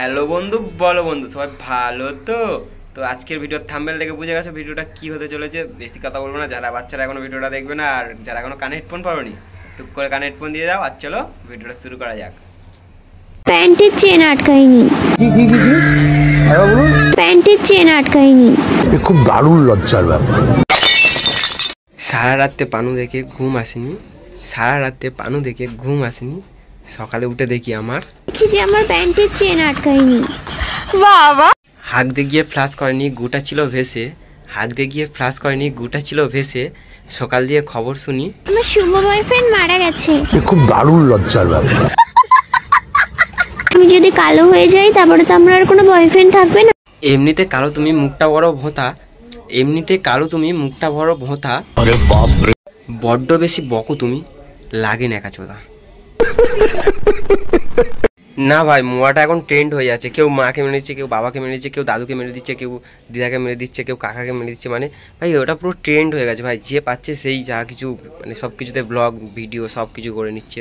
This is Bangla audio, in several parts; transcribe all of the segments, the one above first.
হ্যালো বন্ধু, বলো বন্ধু, সবাই ভালো তো? তো আজকের ভিডিওর থাম্বনেল দেখে বুঝে গেছো ভিডিওটা কি হতে চলেছে। বেশি কথা বলবো না, যারা বাচ্চারা এখনো ভিডিওটা দেখবে না আর যারা এখনো কানে হেডফোন পারোনি, টুক করে কানে হেডফোন দিয়ে দাও আর চলো ভিডিওটা শুরু করা যাক। প্যান্টের চেন আটকায়নি, প্যান্টের চেন আটকায়নি। খুব দারুণ লজ্জার ব্যাপার। সারা রাতে পানু দেখে ঘুম আসেনি, সারা রাতে পানু দেখে ঘুম আসেনি, সকালে উঠে দেখি আমার যে আমার প্যান্টের চেন আটকায়নি। বাবা হাঁক দিয়ে গিয়ে ফ্লাশ করেনি, গুটা ছিল ভেসে, হাঁক দিয়ে গিয়ে ফ্লাশ করেনি, গুটা ছিল ভেসে, সকাল দিয়ে খবর শুনি আমার শুভ বয়ফ্রেন্ড মারা গেছে। খুব দারুণ লজ্জার ব্যাপার। আমি যদি কালো হয়ে যাই তারপরে তো আমার আর কোনো বয়ফ্রেন্ড থাকবে না। এমনিতে কালো তুমি মুখটা বড় ভোঁতা, এমনিতে কালো তুমি মুখটা বড় ভোঁতা, আরে বাপ রে, বড্ড বেশি বকো তুমি, লাগে নেকাচোদা। না ভাই, মোয়াটা এখন ট্রেন্ড হয়ে যাচ্ছে। কেউ মাকে মেরে দিচ্ছে, কেউ বাবাকে মেরে দিচ্ছে, কেউ দাদুকে মেরে দিচ্ছে, কেউ দিদাকে মেরে দিচ্ছে, কেউ কাকাকে মেরে দিচ্ছে। মানে ভাই ওটা পুরো ট্রেন্ড হয়ে গেছে ভাই। যে পাচ্ছে সেই যা কিছু মানে সব কিছুতে ব্লগ ভিডিও সব কিছু করে নিচ্ছে,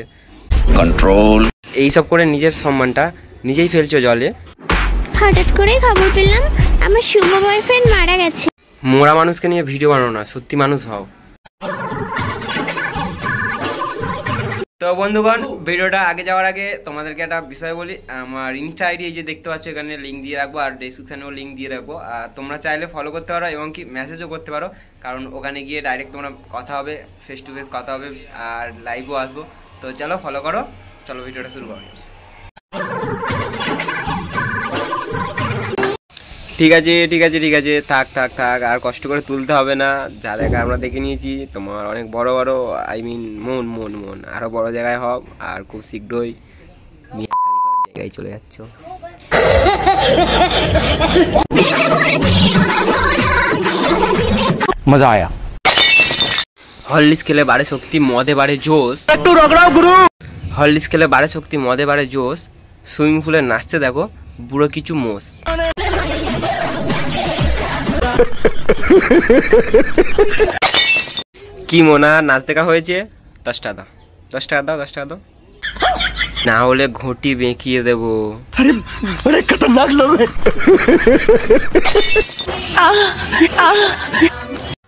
কন্ট্রোল। এইসব করে নিজের সম্মানটা নিজেই ফেলছো জলে। হঠাৎ করেই খবর পেলাম আমার শুভ বয়ফ্রেন্ড মারা গেছে। মোরা মানুষকে নিয়ে ভিডিও বানাও না, সত্যি মানুষ হও। তো বন্ধুগণ, ভিডিওটা আগে যাওয়ার আগে তোমাদেরকে একটা বিষয় বলি। আমার ইনস্টা আইডি এই যে দেখতে পাচ্ছ, এখানে লিঙ্ক দিয়ে রাখবো আর ডেসক্রিপশনেও লিঙ্ক দিয়ে রাখবো। আর তোমরা চাইলে ফলো করতে পারো এবং কি মেসেজও করতে পারো, কারণ ওখানে গিয়ে ডাইরেক্ট তোমরা কথা হবে, ফেস টু ফেস কথা হবে আর লাইভও আসবো। তো চলো ফলো করো, চলো ভিডিওটা শুরু করো। ঠিক আছে ঠিক আছে ঠিক আছে, থাক থাক থাক, আর কষ্ট করে তুলতে হবে না। যা দেখা আমরা দেখে নিয়েছি, তোমার অনেক বড় বড় আই মিন মন মন মন আরও বড় জায়গায় হব আর খুব শীঘ্রই মিয়া খালিফার জায়গায় চলে যাচ্ছ। মজা আয়া। হরলিক্স খেলে বাড়ে শক্তি, মদে বাড়ে জোশ। হরলিক্স খেলে বাড়ে শক্তি, মদে বাড়ে জোশ। সুইমিং পুলে নাচতে দেখো বুড়ো কিছু মোষ। কি মোনা, নাচ দেখা হয়েছে? 10 টাকা দাও, 10 টাকা দাও, 10 টাকা দাও, না হলে ঘটি বেঁকিয়ে দেবো। খতরনাক লোক।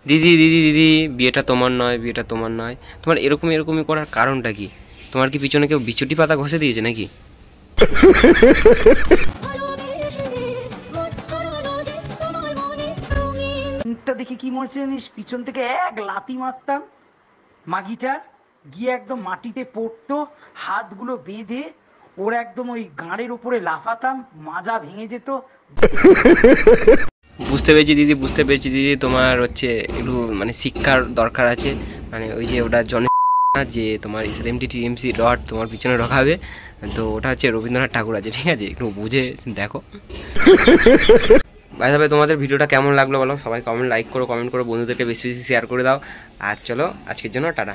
দিদি দিদি দিদি, বিয়েটা তোমার নয়, বিয়েটা তোমার নয়। তোমার এরকমই করার কারণটা কি? তোমার কি পিছনে কেউ বিচুটি পাতা ঘষে দিয়েছে নাকি? দেখে কি মনে হচ্ছে জানিস, পিছন থেকে এক লাথি মারতাম, মাগিটার গিয়ে একদম মাটিতে পড়তো, হাতগুলো বেঁধে ওর একদম ওই গাঁড়ের উপরে লাফাতাম, মাজা ভেঙে যেত। বুঝতে পেরেছি দিদি, বুঝতে পেরেছি দিদি, তোমার হচ্ছে একটু মানে শিক্ষার দরকার আছে। মানে ওই যে ওটা যে তোমার এসএলএমটি টিএমসি রড তোমার পিছনে ঢোকাবে, তো ওটা হচ্ছে রবীন্দ্রনাথ ঠাকুর আছে, ঠিক আছে? একটু বুঝে দেখো। ভাই ভাই, তোমাদের ভিডিওটা কেমন লাগলো বলো, সবাই কমেন্ট লাইক করো, কমেন্ট করো, বন্ধুদেরকে বেশি বেশি শেয়ার করে দাও। আর চলো আজকের জন্য টাটা।